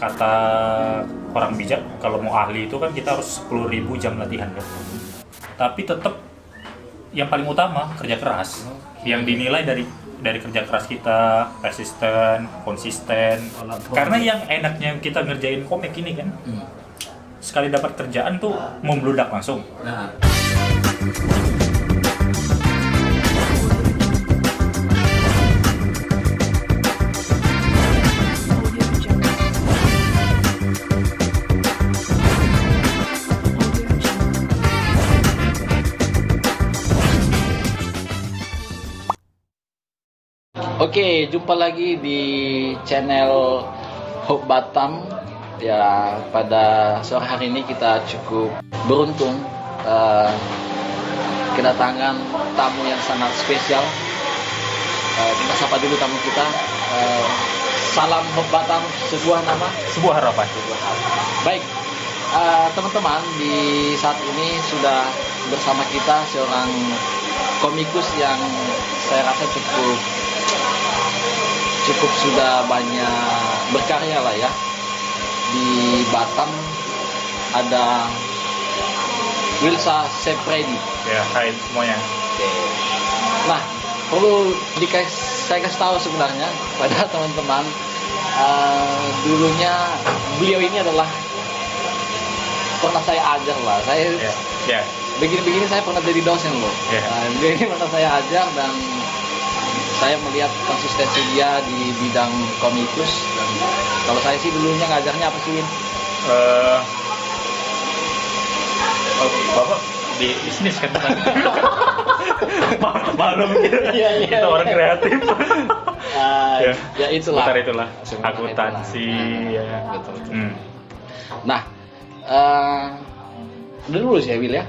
kata orang bijak, kalau mau ahli itu kan kita harus 10.000 jam latihan kan. Tapi tetap yang paling utama kerja keras. Yang dinilai dari kerja keras kita, persisten, konsisten. Karena yang enaknya kita ngerjain komik ini kan, sekali dapat kerjaan tuh membludak langsung. Nah. Oke, jumpa lagi di channel Hope Batam. Ya, pada sore hari ini kita cukup beruntung kedatangan tamu yang sangat spesial. Kita sapa dulu tamu kita. Salam Hope Batam, sebuah nama, Sebuah harapan. Baik, teman-teman, di saat ini sudah bersama kita seorang komikus yang saya rasa cukup sudah banyak berkarya lah ya. Di Batam ada Wilsa Sepredi. Ya, hai semuanya. Oke. Nah, perlu saya kasih tahu sebenarnya pada teman-teman, dulunya beliau ini adalah pernah saya ajar lah. Saya begini-begini saya pernah jadi dosen loh. Beliau ini pernah saya ajar dan saya melihat konsistensi dia di bidang komikus. Dan kalau saya sih dulunya ngajarnya apa sih, Win? Bapak di bisnis kan? Maklum kita orang kreatif. Ya itulah. Itulah. Akuntansi. Ya. Betul. Nah, udah lulus ya, Will ya?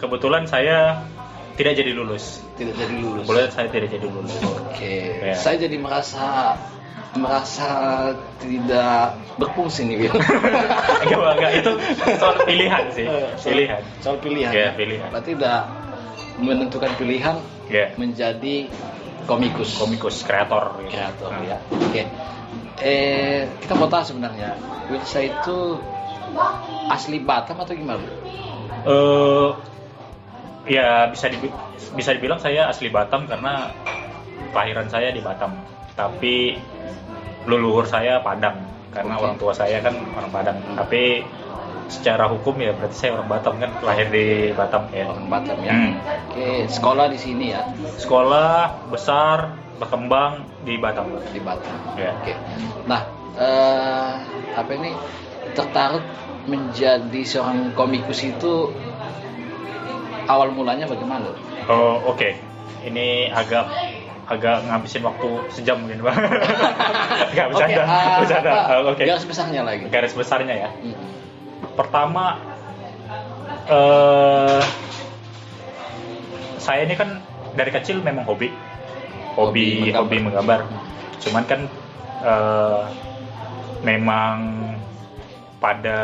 Kebetulan saya tidak jadi lulus. Tidak jadi lulus. Boleh, saya tidak jadi lulus. Oke. Ya. Saya jadi merasa tidak berfungsi nih, Will. Enggak, itu soal pilihan sih. Soal pilihan. Ya, pilihan. Berarti udah menentukan pilihan menjadi komikus, kreator. Kreator ya. Oke. Kita mau tahu sebenarnya, Wilsa itu asli Batam atau gimana? Ya bisa dibilang saya asli Batam karena kelahiran saya di Batam. Tapi leluhur saya Padang karena orang tua saya kan orang Padang. Tapi secara hukum ya berarti saya orang Batam kan, lahir di Batam ya. Orang Batam ya. Oke, sekolah di sini ya. Sekolah besar berkembang di Batam. Di Batam. Ya. Oke. Nah, apa ini tertarik menjadi seorang komikus itu awal mulanya bagaimana? Oh, oke. Ini agak ngabisin waktu sejam mungkin, Bang. Enggak bercanda. Oke. Garis besarnya lagi. Garis besarnya ya. Pertama, saya ini kan dari kecil memang hobi menggambar. Cuman kan memang pada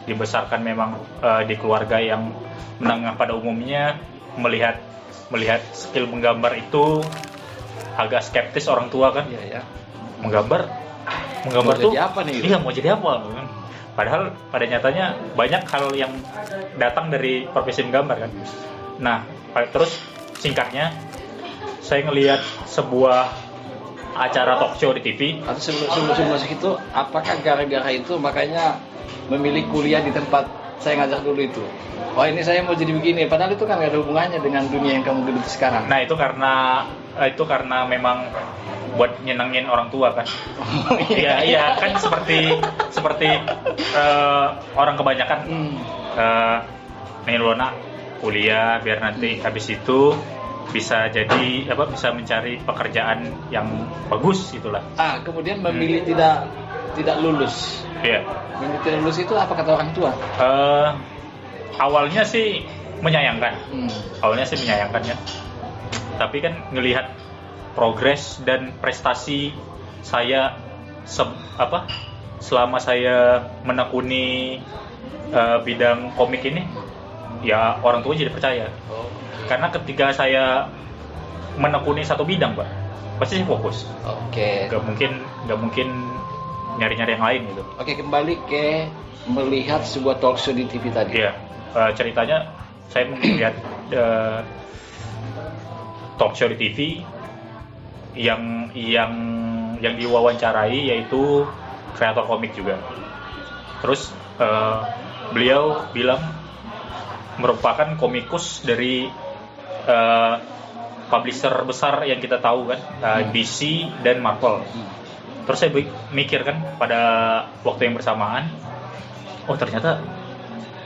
dibesarkan memang di keluarga yang menengah pada umumnya, melihat skill menggambar itu agak skeptis orang tua kan. Iya. Menggambar mau tuh jadi apa nih? Iya, mau jadi apa? Padahal pada nyatanya banyak hal yang datang dari profesi menggambar kan. Nah, terus singkatnya saya ngelihat sebuah acara talk show di TV. Atau sebelum masuk itu, apakah gara-gara itu makanya memilih kuliah di tempat saya ngajar dulu itu? Oh, ini saya mau jadi begini, padahal itu kan gak ada hubungannya dengan dunia yang kamu geluti sekarang. Nah, itu karena memang buat nyenengin orang tua kan. Iya kan seperti orang kebanyakan nih Lona kuliah biar nanti habis itu bisa mencari pekerjaan yang bagus itulah. Kemudian memilih tidak lulus. Iya. Memilih tidak lulus itu apa kata orang tua? Awalnya sih menyayangkan. Ya. Tapi kan ngelihat progres dan prestasi saya selama saya menekuni bidang komik ini, ya orang tua jadi percaya. Karena ketika saya menekuni satu bidang, Pak, pasti saya fokus. Oke. Gak mungkin nyari-nyari yang lain gitu. Oke, kembali ke melihat sebuah talk show di TV tadi. Iya, ceritanya saya melihat talk show di TV yang diwawancarai yaitu kreator komik juga. Terus beliau bilang merupakan komikus dari publisher besar yang kita tahu kan, DC dan Marvel. Terus saya mikir kan pada waktu yang bersamaan, oh ternyata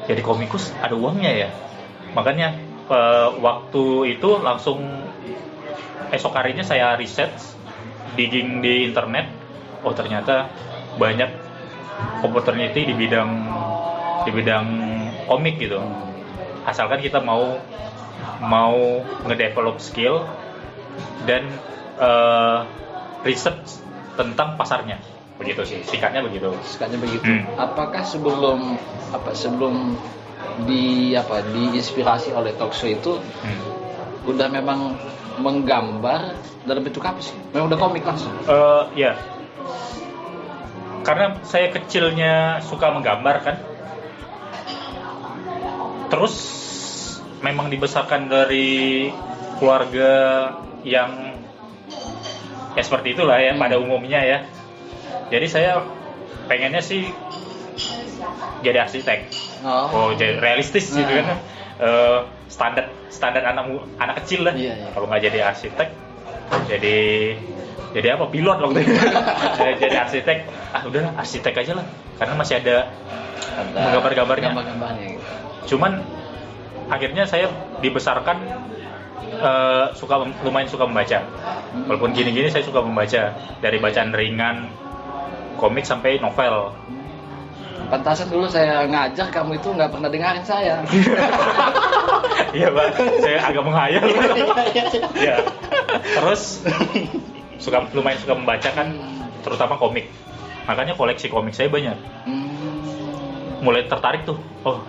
jadi komikus ada uangnya ya. Makanya waktu itu langsung esok harinya saya riset, digging di internet, oh ternyata banyak opportunity di bidang komik gitu. Asalkan kita mau ngedevelop skill dan research tentang pasarnya, begitu sih singkatnya begitu. Apakah sebelum diinspirasi oleh talk show itu udah memang menggambar dalam bentuk apa sih? Memang udah komik langsung? Ya, karena saya kecilnya suka menggambar kan, terus memang dibesarkan dari keluarga yang ya seperti itulah ya pada umumnya ya. Jadi saya pengennya sih jadi arsitek. Jadi realistis gitu kan. Standar anak kecil lah. Iya. Kalau nggak jadi arsitek, jadi apa? Pilot waktu itu. Jadi arsitek. Udahlah arsitek aja lah. Karena masih ada gambar-gambarnya. Gitu. Cuman akhirnya saya dibesarkan lumayan suka membaca. Walaupun gini-gini saya suka membaca, dari bacaan ringan, komik sampai novel. Pantasan dulu saya ngajak kamu itu nggak pernah dengerin saya. Iya Pak, saya agak menghayal. Ya. Terus lumayan suka membaca kan, terutama komik. Makanya koleksi komik saya banyak. Mulai tertarik tuh, oh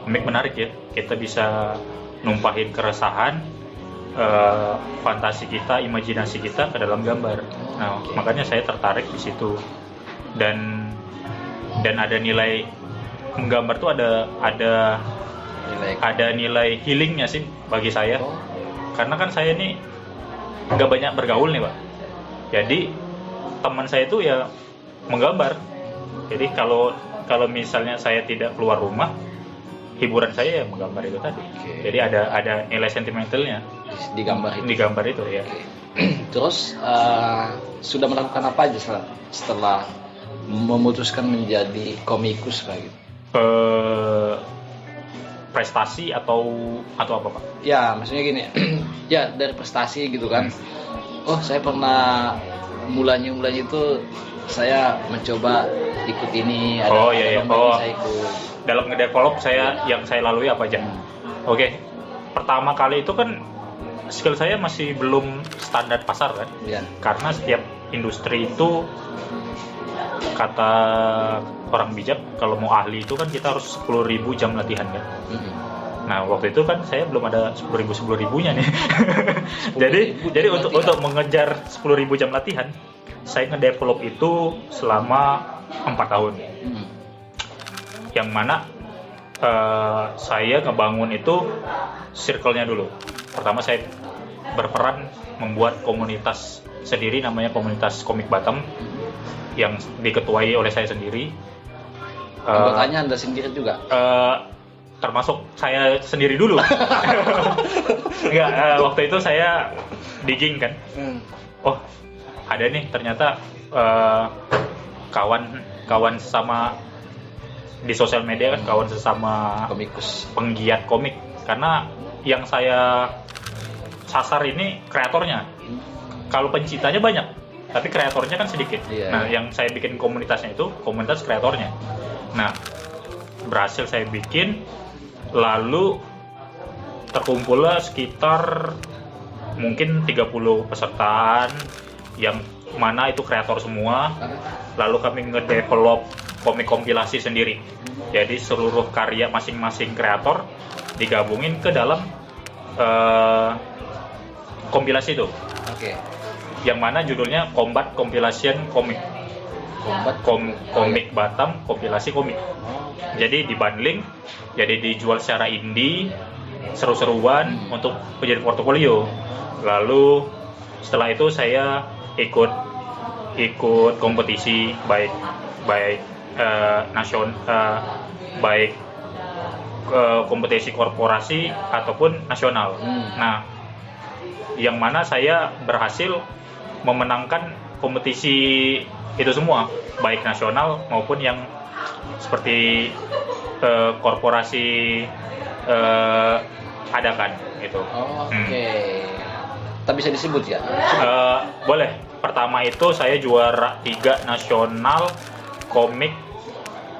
komik menarik ya, kita bisa numpahin keresahan, fantasi kita, imajinasi kita ke dalam gambar. Nah, makanya saya tertarik di situ. Dan ada nilai menggambar tuh ada nilai healingnya sih bagi saya. Karena kan saya ini nggak banyak bergaul nih Pak. Jadi teman saya itu ya menggambar. Jadi kalau misalnya saya tidak keluar rumah, hiburan saya ya menggambar itu tadi. Jadi ada nilai sentimentalnya di gambar itu ya. Terus sudah melakukan apa aja setelah memutuskan menjadi komikus kayak gitu? Prestasi atau apa Pak? Ya maksudnya gini, ya dari prestasi gitu kan. Oh saya pernah mulanya itu saya mencoba ikut ini, ada lomba saya ikut. Dalam ngedevelop yang saya lalui apa aja? Oke. Pertama kali itu kan skill saya masih belum standar pasar kan? Ya. Karena setiap industri itu, kata orang bijak, kalau mau ahli itu kan kita harus 10.000 jam latihan kan. Nah waktu itu kan saya belum ada 10.000-nya nih. jadi untuk mengejar 10.000 jam latihan, saya ngedevelop itu selama 4 tahun. Yang mana saya ngebangun itu circle-nya dulu. Pertama saya berperan membuat komunitas sendiri, namanya komunitas Komik Batam, yang diketuai oleh saya sendiri. Anggotanya Anda sendiri juga? Termasuk saya sendiri dulu. Enggak, waktu itu saya digging kan. Oh ada nih ternyata kawan sesama di sosial media kan, kawan sesama komikus, penggiat komik. Karena yang saya sasar ini kreatornya. Kalau penciptanya banyak, tapi kreatornya kan sedikit. Nah, yang saya bikin komunitasnya itu komunitas kreatornya. Nah, berhasil saya bikin, lalu terkumpullah sekitar mungkin 30 pesertaan, yang mana itu kreator semua. Lalu kami ngedevelop komik kompilasi sendiri. Jadi seluruh karya masing-masing kreator digabungin ke dalam kompilasi itu. Oke. Yang mana judulnya Combat Compilation Comic. komik Batam, kompilasi komik. Jadi dibundling, jadi dijual secara indie, seru-seruan untuk menjadi portofolio. Lalu setelah itu saya ikut kompetisi baik kompetisi korporasi ataupun nasional. Nah, yang mana saya berhasil memenangkan kompetisi itu semua, baik nasional maupun yang seperti korporasi adakan gitu. Oke. Tapi bisa disebut ya? Boleh. Pertama itu saya juara 3 nasional komik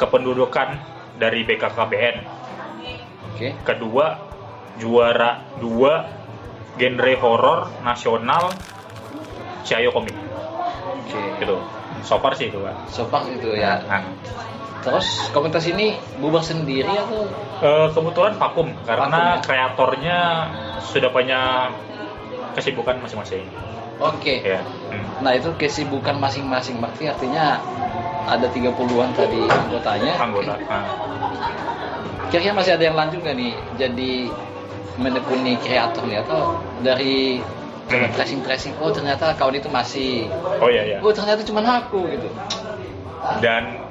kependudukan dari BKKBN. Oke. Kedua, juara 2 genre horor nasional Ciayo Komik. Oke. Gitu. So far sih itu, Pak. So far itu ya. Nah. Terus komunitas ini bubar sendiri atau? Kebetulan vakum karena kreatornya sudah punya kesibukan masing-masing. Oke. Ya. Nah, itu kesibukan masing-masing, berarti artinya ada 30-an tadi anggotanya. Anggota. Kira-kira masih ada yang lanjut nggak nih jadi menekuni kreator nih, atau dari tracing oh ternyata kawan itu masih, oh iya. oh ternyata cuma aku gitu. Dan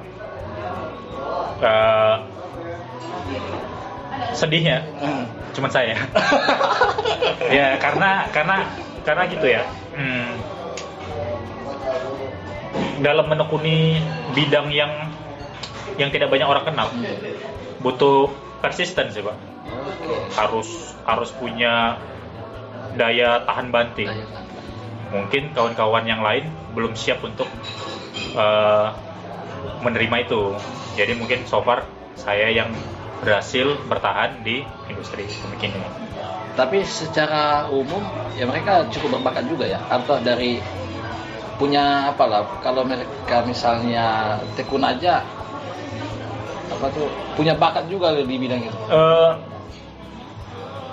sedihnya cuma saya. Ya karena gitu ya. Dalam menekuni bidang yang tidak banyak orang kenal, butuh persisten sih, Pak. Harus punya daya tahan banting. Mungkin kawan-kawan yang lain belum siap untuk menerima itu. Jadi mungkin so far saya yang berhasil bertahan di industri komik ini. Tapi secara umum ya mereka cukup berbakat juga ya, atau dari punya apalah, kalau mereka misalnya tekun aja punya bakat juga di bidang itu.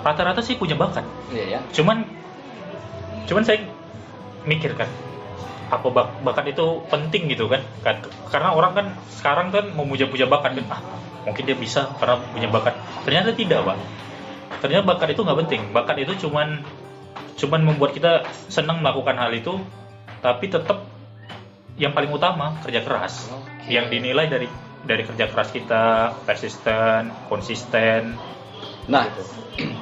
Rata-rata sih punya bakat. Iya ya. Cuman saya mikir kan, apa bakat itu penting gitu kan? Karena orang kan sekarang kan memuja-puja bakat kan, mungkin dia bisa karena punya bakat. Ternyata tidak, Pak. Ternyata bakat itu nggak penting. Bakat itu cuman membuat kita senang melakukan hal itu, tapi tetap yang paling utama kerja keras. Yang dinilai dari kerja keras kita, persisten, konsisten. Nah, gitu.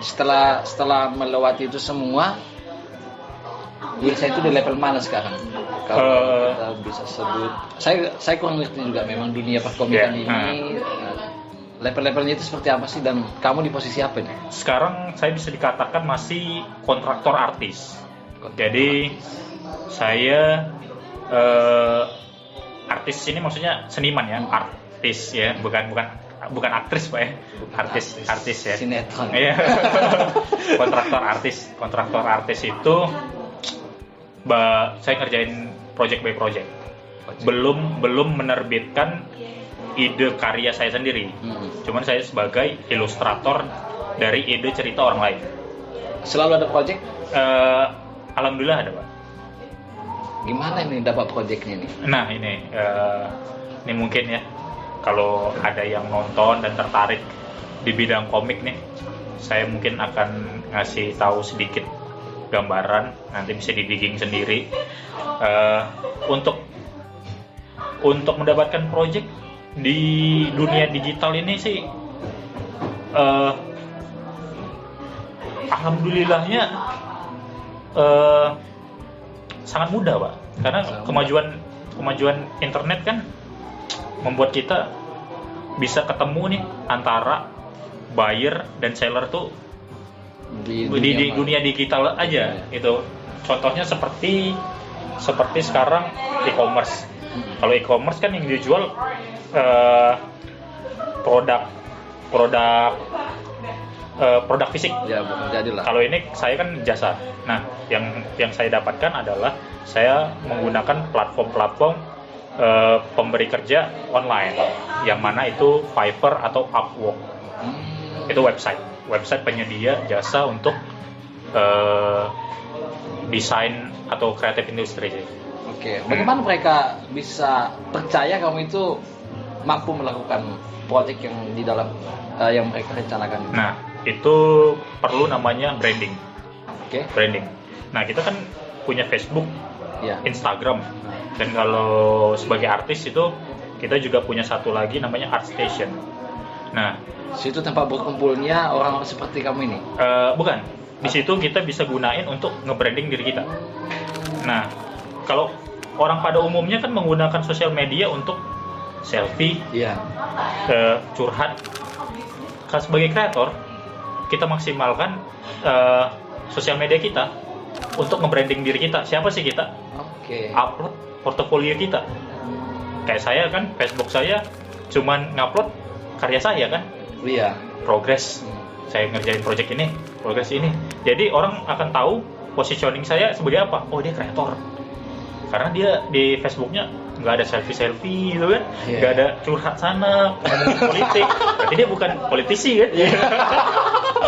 setelah melewati itu semua, Wilsa itu di level mana sekarang? Kalau kita bisa sebut, saya kurang ngerti juga memang dunia perkomikan ini. Level-levelnya itu seperti apa sih, dan kamu di posisi apa nih? Sekarang saya bisa dikatakan masih kontraktor artis. Jadi saya artis ini maksudnya seniman ya, artis ya, bukan aktris, Pak ya. Artis ya. Sinetron. Iya. Kontraktor artis itu saya kerjain project by project. Belum menerbitkan ide karya saya sendiri. Cuman saya sebagai ilustrator dari ide cerita orang lain. Selalu ada project? Alhamdulillah ada, Pak. Gimana ini dapat projectnya nih? Nah ini mungkin ya, kalau ada yang nonton dan tertarik di bidang komik nih, saya mungkin akan ngasih tahu sedikit gambaran, nanti bisa di-digging sendiri. Untuk mendapatkan project di dunia digital ini sih, alhamdulillahnya sangat mudah, Pak. Karena kemajuan internet kan membuat kita bisa ketemu nih antara buyer dan seller tuh di dunia digital aja gitu. Contohnya seperti sekarang e-commerce. Kalau e-commerce kan yang dijual produk fisik. Ya, jadilah. Kalau ini saya kan jasa. Nah, yang saya dapatkan adalah saya menggunakan platform pemberi kerja online, yang mana itu Fiverr atau Upwork. Itu website penyedia jasa untuk desain atau kreatif industri. Oke. Bagaimana mereka bisa percaya kamu itu mampu melakukan proyek yang di dalam yang mereka rencanakan? Nah, itu perlu namanya branding. Oke. Branding. Nah, kita kan punya Facebook, Ya. Instagram, dan kalau sebagai artis itu kita juga punya satu lagi namanya ArtStation. Nah, Situ tempat berkumpulnya orang-orang seperti kamu ini. bukan. Di situ kita bisa gunain untuk nge-branding diri kita. Nah, kalau orang pada umumnya kan menggunakan sosial media untuk selfie, Iya. curhat. Kalau sebagai kreator, kita maksimalkan sosial media kita untuk nge-branding diri kita. Siapa sih kita? Oke. Upload portofolio kita. Kayak saya kan, Facebook saya cuman ngupload karya saya kan, Iya. progress. Saya ngerjain project ini, progress ini. Jadi orang akan tahu positioning saya sebagai apa. Oh, dia kreator. Karena dia di Facebooknya nggak ada selfie gitu kan, Iya. nggak ada curhat sana, ngomongin politik. Berarti dia bukan politisi kan?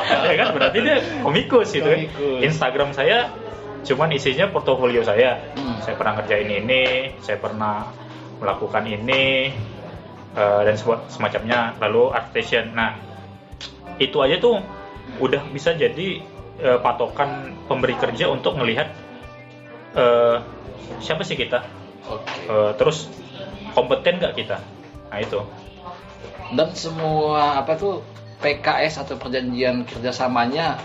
Ya kan, berarti dia komikus gitu kan. Komikus. Instagram saya cuman isinya portofolio saya. Hmm. Saya pernah ngerjain ini, saya pernah melakukan ini, dan semacamnya. Lalu ArtStation. Nah, itu aja tuh udah bisa jadi patokan pemberi kerja untuk melihat siapa sih kita, Oke. terus kompeten nggak kita. Nah itu. Dan semua apa tuh PKS atau perjanjian kerjasamanya,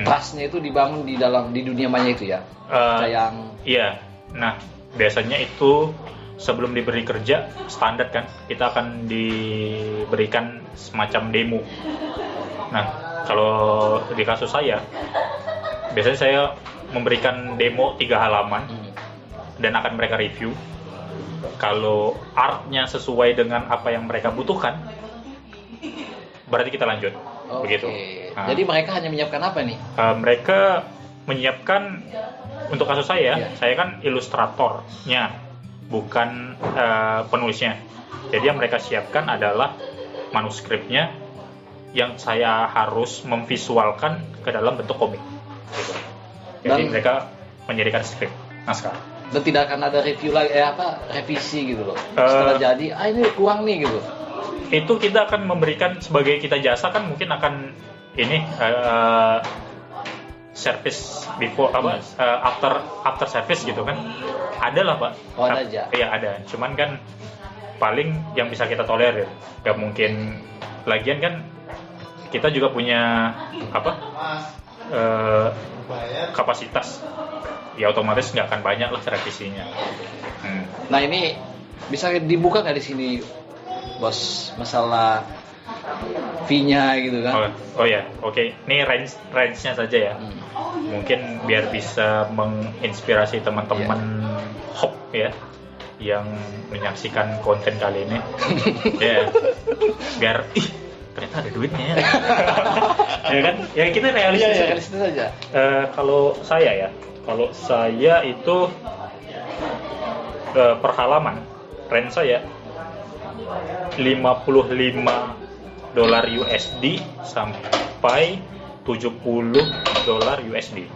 trustnya itu dibangun di dunia maya itu ya. Kayak Iya. Nah, biasanya itu sebelum diberi kerja standar kan, kita akan diberikan semacam demo. Nah, kalau di kasus saya, biasanya saya memberikan demo 3 halaman dan akan mereka review. Kalau artnya sesuai dengan apa yang mereka butuhkan, berarti kita lanjut. Begitu. Nah, Jadi mereka hanya menyiapkan apa nih? mereka menyiapkan, untuk kasus saya kan ilustratornya, bukan penulisnya. Jadi yang mereka siapkan adalah manuskripnya yang saya harus memvisualkan ke dalam bentuk komik. Gitu. Jadi mereka menyediakan skrip, naskah. Dan tidak akan ada review lagi, revisi gitu loh. Setelah jadi, ini kurang nih gitu. Itu kita akan memberikan sebagai kita jasa kan, mungkin akan ini service before after service gitu kan. Ada lah Pak. Oh, ada aja. Iya ada. Cuman kan paling yang bisa kita tolerir. Gak mungkin. Lagian kan kita juga punya kapasitas. Ya otomatis nggak akan banyak lah revisinya. Nah ini bisa dibuka nggak di sini, bos, masalah fee-nya gitu kan? Oh ya, oke. Ini range-nya saja ya. Mungkin biar bisa menginspirasi teman-teman hop ya yang menyaksikan konten kali ini. Ya, biar ternyata ada duitnya ya. Ya kan? Ya kita realistis. Iya, realistis aja. Kalau saya itu per halaman range saya $55 USD sampai $70 USD.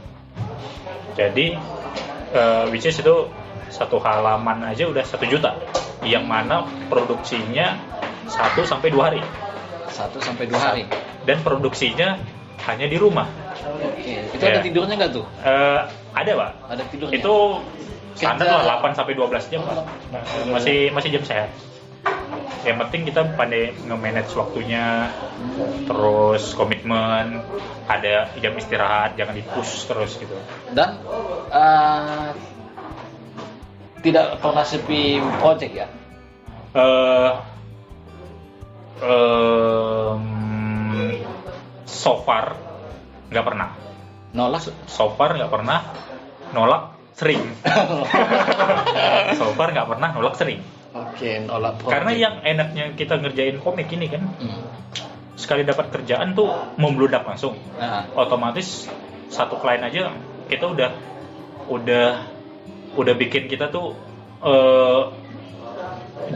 Jadi which is itu satu halaman aja udah 1 juta, yang mana produksinya 1 sampai 2 hari. 1 sampai 2 hari. Dan produksinya hanya di rumah. Oke. Itu ada tidurnya nggak tuh? Ada Pak. Ada tidurnya. Itu standar lah 8 sampai 12 jam Pak. Masih jam sehat. Yang penting kita pandai nge-manage waktunya, terus komitmen, ada jam istirahat, jangan di-push terus gitu. Dan tidak pernah sepi project ya? So far nggak pernah. Nolak? So far nggak pernah, nolak sering. So far nggak pernah, nolak sering. Oke, nolak project. Karena yang enaknya kita ngerjain komik ini kan, sekali dapat kerjaan tuh membludak langsung. Otomatis satu klien aja kita udah bikin kita tuh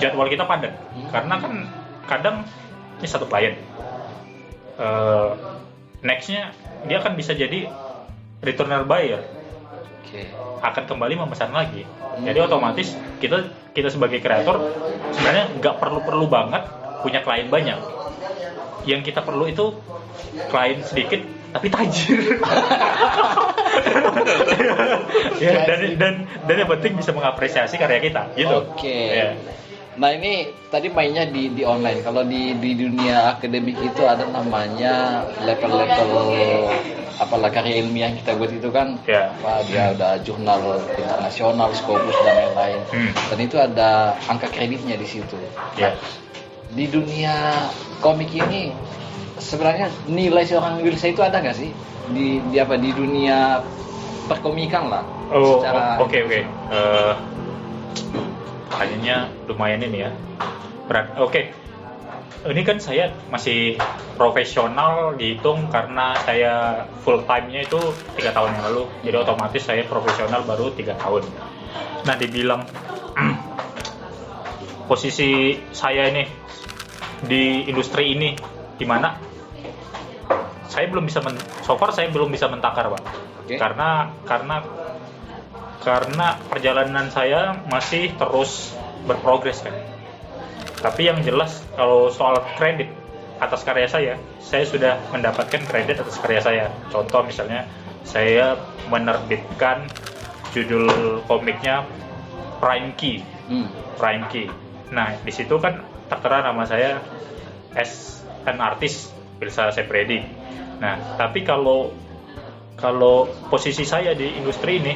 jadwal kita padat. Karena kan kadang ini satu klien, nextnya dia kan bisa jadi returner buyer. akan kembali memesan lagi. Jadi otomatis kita sebagai kreator sebenarnya nggak perlu banget punya klien banyak. Yang kita perlu itu klien sedikit tapi tajir. Ya, dan yang penting bisa mengapresiasi karya kita gitu. Ya. Nah ini tadi mainnya di online. Kalau di dunia akademik itu ada namanya level-level apalah karya ilmiah yang kita buat itu kan, dia udah jurnal internasional, Scopus dan lain-lain. Dan itu ada angka kreditnya di situ. Di dunia komik ini sebenarnya nilai seorang Wilsa itu ada nggak sih di dunia perkomikan lah? Oke. Kayaknya lumayan ini ya. Berat. Ini kan saya masih profesional dihitung karena saya full time-nya itu 3 tahun yang lalu. Jadi otomatis saya profesional baru 3 tahun. Nah, dibilang posisi saya ini di industri ini gimana? Saya belum bisa saya belum bisa mentakar, Pak. Karena perjalanan saya masih terus berprogres kan. Tapi yang jelas kalau soal kredit atas karya saya sudah mendapatkan kredit atas karya saya. Contoh misalnya saya menerbitkan judul komiknya Prime Key. Nah, di situ kan tertera nama saya as an artist, Wilsa Sepredi. Nah, tapi kalau posisi saya di industri ini,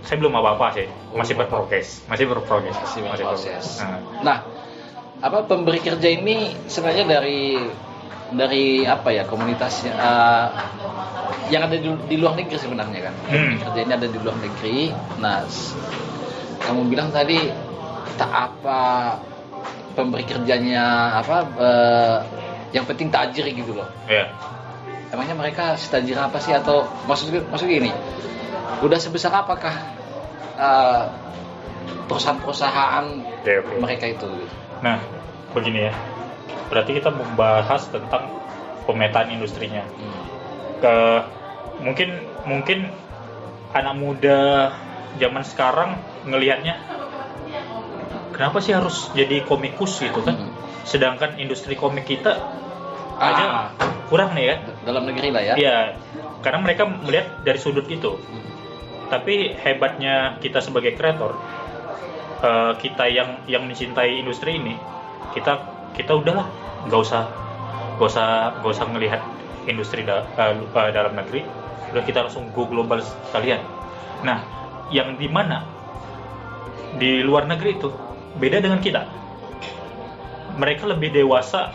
saya belum apa-apa sih, masih berprogres. Nah, pemberi kerja ini sebenarnya dari apa ya, komunitasnya yang ada di luar negeri sebenarnya kan. Kerja ini ada di luar negeri. Nah, kamu bilang tadi pemberi kerjanya yang penting tajir gitu loh. Emangnya mereka setajir apa sih, atau maksud gini, udah sebesar apakah perusahaan-perusahaan mereka itu? Nah, begini ya. Berarti kita membahas tentang pemetaan industrinya. Mungkin anak muda zaman sekarang ngelihatnya, kenapa sih harus jadi komikus gitu kan? Sedangkan industri komik kita aja kurang nih ya. Dalam negeri lah ya. Iya, karena mereka melihat dari sudut itu. Tapi hebatnya kita sebagai kreator, kita yang mencintai industri ini, kita udahlah nggak usah ngelihat industri dalam negeri, udah kita langsung go global sekalian. Nah, yang dimana di luar negeri itu beda dengan kita. Mereka lebih dewasa,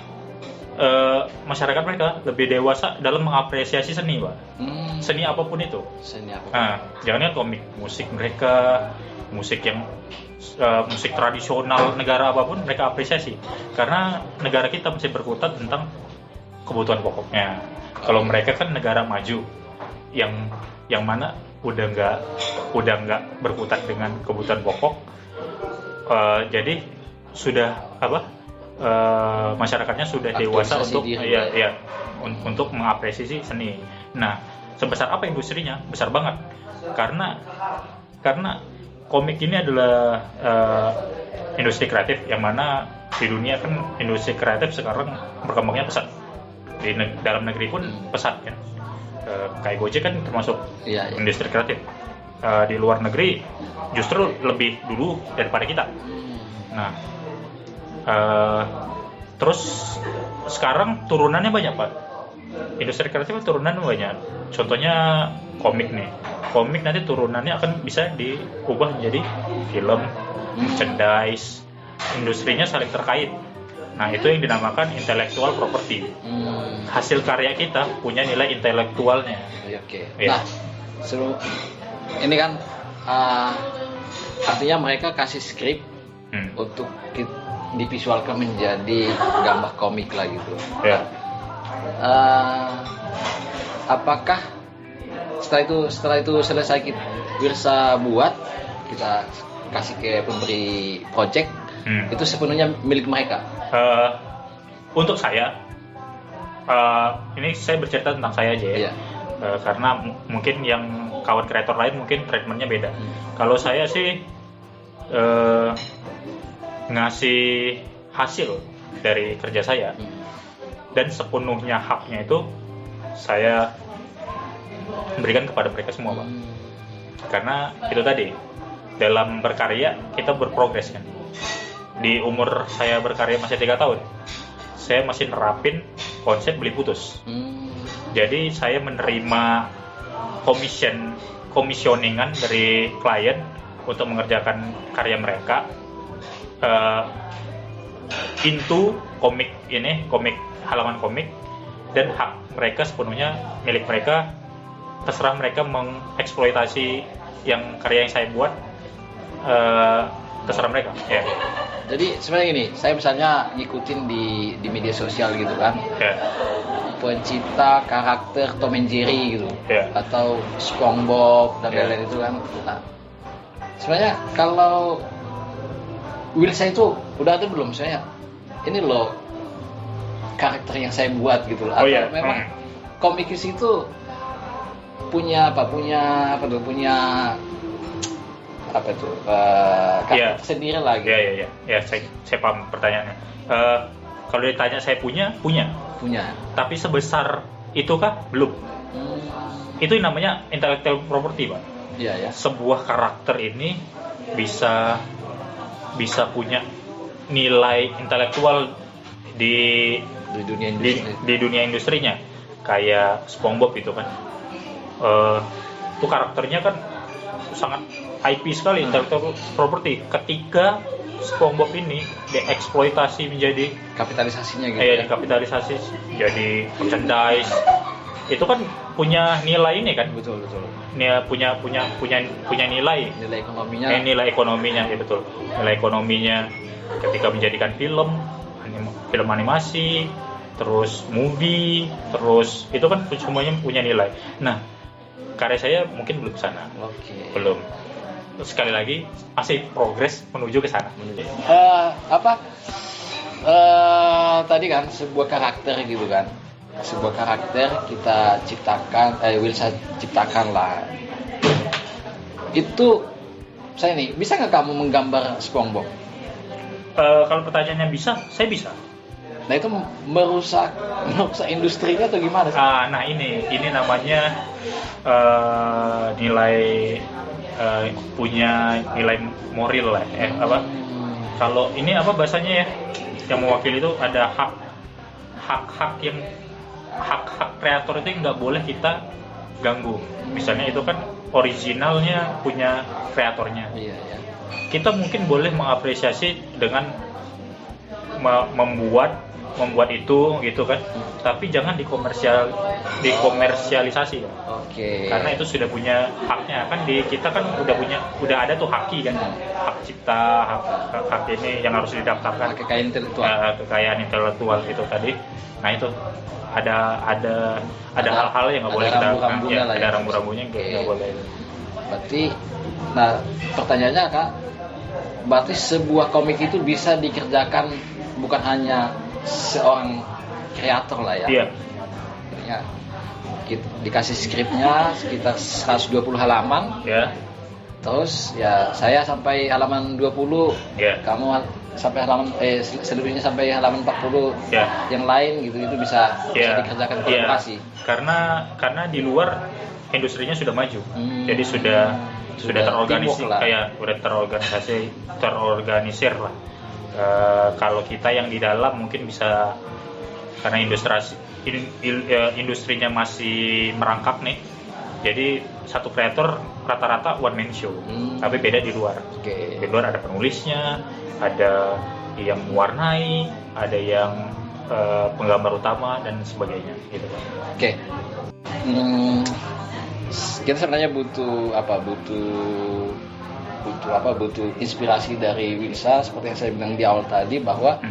masyarakat mereka lebih dewasa dalam mengapresiasi seni, Pak. Seni apapun itu. Nah, jangan komik, musik mereka, musik tradisional negara apapun mereka apresiasi. Karena negara kita masih berkutat tentang kebutuhan pokoknya. Kalau mereka kan negara maju yang mana udah nggak berkutat dengan kebutuhan pokok. Jadi sudah masyarakatnya sudah dewasa untuk mengapresiasi seni. Nah, sebesar apa industrinya? Besar banget. Karena komik ini adalah industri kreatif yang mana di dunia kan industri kreatif sekarang berkembangnya pesat. Di dalam negeri pun pesat kan. Kayak Gojek kan termasuk industri kreatif. Di luar negeri justru lebih dulu daripada kita. Nah, terus sekarang turunannya banyak, Pak. Industri kreatif turunannya banyak. Contohnya komik nih. Komik nanti turunannya akan bisa diubah menjadi film, merchandise. Industrinya saling terkait. Nah, itu yang dinamakan intellectual property. Hasil karya kita punya nilai intelektualnya. Oke. Nah, ini kan artinya mereka kasih skrip untuk divisualkan menjadi gambar komik lah gitu. Apakah setelah itu selesai Wilsa buat, kita kasih ke pemberi project, itu sepenuhnya milik mereka? Untuk saya, ini saya bercerita tentang saya aja ya. Karena mungkin yang kawan kreator lain mungkin treatmentnya beda. Kalau saya sih ngasih hasil dari kerja saya, dan sepenuhnya haknya itu saya berikan kepada mereka semua, Pak. Karena itu tadi, dalam berkarya kita berprogres kan. Di umur saya berkarya masih 3 tahun, saya masih nerapin konsep beli putus. Jadi saya menerima komisioningan dari klien untuk mengerjakan karya mereka into komik halaman komik, dan hak mereka sepenuhnya milik mereka. Terserah mereka mengeksploitasi yang karya yang saya buat, terserah mereka. Ya. Jadi sebenarnya gini, saya misalnya ngikutin di media sosial gitu kan. Ya. Pencipta karakter Tom and Jerry gitu, atau SpongeBob dan lain-lain itu kan. Nah, sebenarnya kalau Wilsa itu udah ada belum saya? Ini loh karakter yang saya buat gitu loh. Atau memang komikis itu punya karakter karakter sendiri lagi. Ya, saya paham pertanyaannya. Kalau ditanya saya punya. Tapi sebesar itukah? Belum. Itu namanya intellectual property, Pak. Iya. Sebuah karakter ini bisa punya nilai intelektual di dunia industrinya. Kayak SpongeBob itu kan. Itu karakternya kan sangat IP sekali, intellectual property. Ketika SpongeBob ini dieksploitasi menjadi kapitalisasinya gitu. Dikapitalisasi jadi merchandise. Itu kan punya nilai ini kan? Betul. Punya nilai ekonominya. Nilai ekonominya, ya betul. Nilai ekonominya ketika menjadikan film animasi, terus movie, terus itu kan semuanya punya nilai. Nah, karya saya mungkin belum ke sana. Belum. Sekali lagi masih progres menuju ke sana. Tadi kan sebuah karakter gitu kan, sebuah karakter kita ciptakan, Wilsa ciptakan lah. Itu saya nih, bisa nggak kamu menggambar SpongeBob? Kalau pertanyaannya bisa, saya bisa. Nah itu merusak industrinya atau gimana sih? Nah ini namanya nilai punya nilai moral lah. Kalau ini apa bahasanya ya? Yang mewakili itu ada hak kreator itu nggak boleh kita ganggu. Misalnya itu kan originalnya punya kreatornya. Iya. Kita mungkin boleh mengapresiasi dengan membuat itu gitu kan, tapi jangan dikomersialisasi kan. Karena itu sudah punya haknya kan, kita kan udah ada tuh haki kan, hak cipta, hak ini yang harus didaftarkan, kekayaan intelektual itu tadi. Nah itu ada hal-hal yang nggak boleh kita ada rambu-rambunya nggak boleh. Berarti, nah pertanyaannya Kak, berarti sebuah komik itu bisa dikerjakan bukan hanya seorang kreator lah ya. Iya. Ya, dikasih skripnya sekitar 120 halaman. Ya. Terus ya saya sampai halaman 20, kamu sampai halaman seluruhnya sampai halaman 40. Yang lain gitu itu bisa dikerjakan kolaborasi. Karena di luar industrinya sudah maju. Jadi sudah terorganisir lah. Kalau kita yang di dalam mungkin bisa, karena industrinya masih merangkak nih, jadi satu kreator rata-rata one man show. Tapi beda di luar. Di luar ada penulisnya, ada yang mewarnai, ada yang penggambar utama dan sebagainya gitu. Kita sebenarnya butuh inspirasi dari Wilsa, seperti yang saya bilang di awal tadi bahwa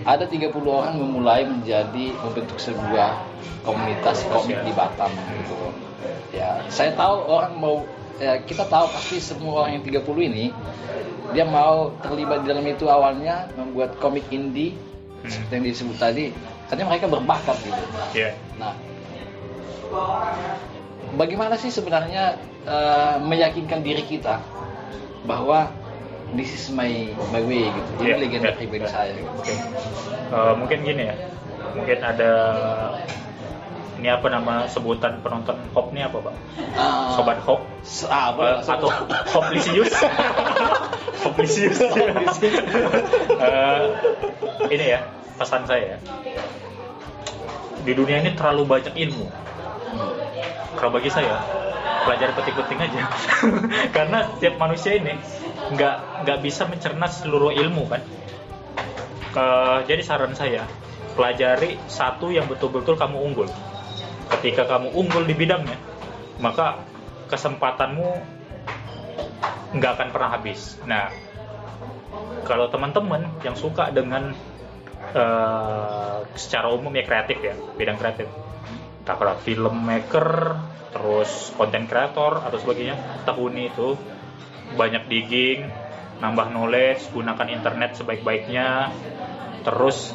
ada 30 orang memulai membentuk sebuah komunitas komik di Batam gitu. Ya, saya tahu kita tahu pasti semua orang yang 30 ini dia mau terlibat di dalam itu awalnya membuat komik indie seperti yang disebut tadi, karena mereka berbakat gitu. Nah, bagaimana sih sebenarnya meyakinkan diri kita bahwa this is my way gitu. Ini legenda pribadi saya gitu. Mungkin gini ya. Mungkin ada ini apa nama sebutan penonton hop nih apa, Pak? Sobat hop atau hoplisius. Hoplisius. Ini ya pesan saya. Di dunia ini terlalu banyak ilmu. Kalau bagi saya, pelajari penting-penting aja. Karena setiap manusia ini nggak bisa mencerna seluruh ilmu kan. Jadi saran saya, pelajari satu yang betul-betul kamu unggul. Ketika kamu unggul di bidangnya, maka kesempatanmu nggak akan pernah habis. Nah, kalau teman-teman yang suka dengan secara umum ya kreatif ya, bidang kreatif, entah kalau filmmaker, terus content creator atau sebagainya, tekuni itu, banyak digging, nambah knowledge, gunakan internet sebaik-baiknya, terus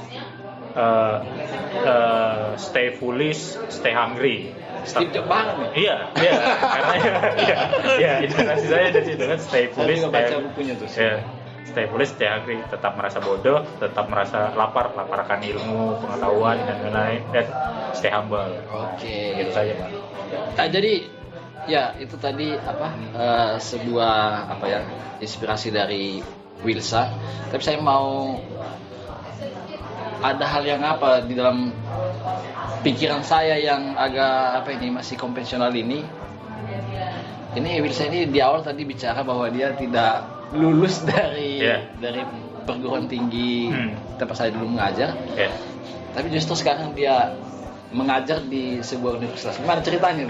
stay foolish, stay hungry. Steve Jobs banget nih. Iya, karena inspirasi saya dari situ kan, stay foolish. Saya juga baca bukunya tuh. Stay foolish, stay hungry, tetap merasa bodoh, tetap merasa lapar akan ilmu, pengetahuan dan lain-lain, dan stay humble. Oke. Gitu saja, Pak. Jadi ya itu tadi sebuah inspirasi dari Wilsa. Tapi saya mau ada hal yang di dalam pikiran saya yang agak masih konvensional ini. Ini Wilsa ini di awal tadi bicara bahwa dia tidak lulus dari perguruan tinggi tempat saya dulu mengajar. Tapi justru sekarang dia mengajar di sebuah universitas. Gimana ceritanya?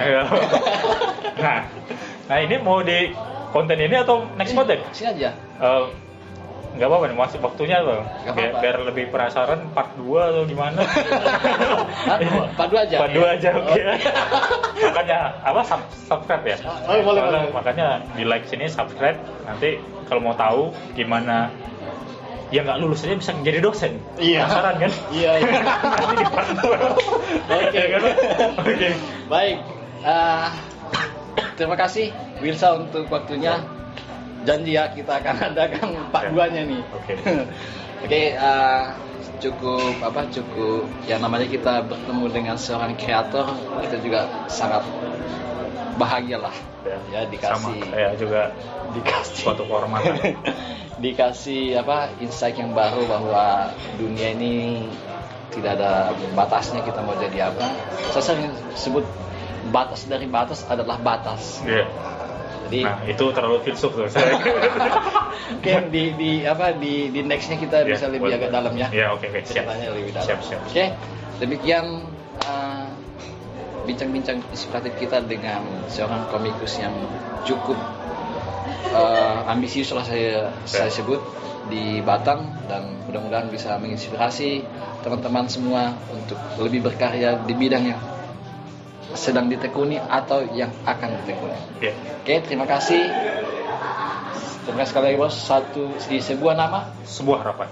Nah ini mau di konten ini atau next konten? Sini aja. Nggak apa-apa nih, masih waktunya loh. Biar lebih penasaran part 2 atau gimana? Part 2 aja. Part 2 aja, oke. Makanya subscribe ya. Boleh. Makanya di like sini, subscribe. Nanti kalau mau tahu gimana ya nggak lulus aja bisa menjadi dosen. Iya. Penasaran kan? Iya. Nanti di part 2. Oke. Baik. Terima kasih Wilsa untuk waktunya. Janji ya kita akan adakan part 2-nya nih. Oke, cukup yang namanya kita bertemu dengan seorang kreator, kita juga sangat bahagia lah ya dikasih. Sama, saya juga dikasih suatu kehormatan. Dikasih insight yang baru bahwa dunia ini tidak ada batasnya, kita mau jadi apa. Saya sering sebut batas dari batas adalah batas. Jadi, nah itu terlalu filsuf tuh. Oke, di nextnya kita bisa lebih agak dalam ya. Oke. Ceritanya lebih dalam. Siap. Oke, demikian bincang-bincang inspiratif kita dengan seorang komikus yang cukup ambisius lah saya sebut di Batang, dan mudah-mudahan bisa menginspirasi teman-teman semua untuk lebih berkarya di bidang yang sedang ditekuni atau yang akan ditekuni. Oke, terima kasih. Terima kasih sekali lagi bos. Sebuah nama, sebuah harapan.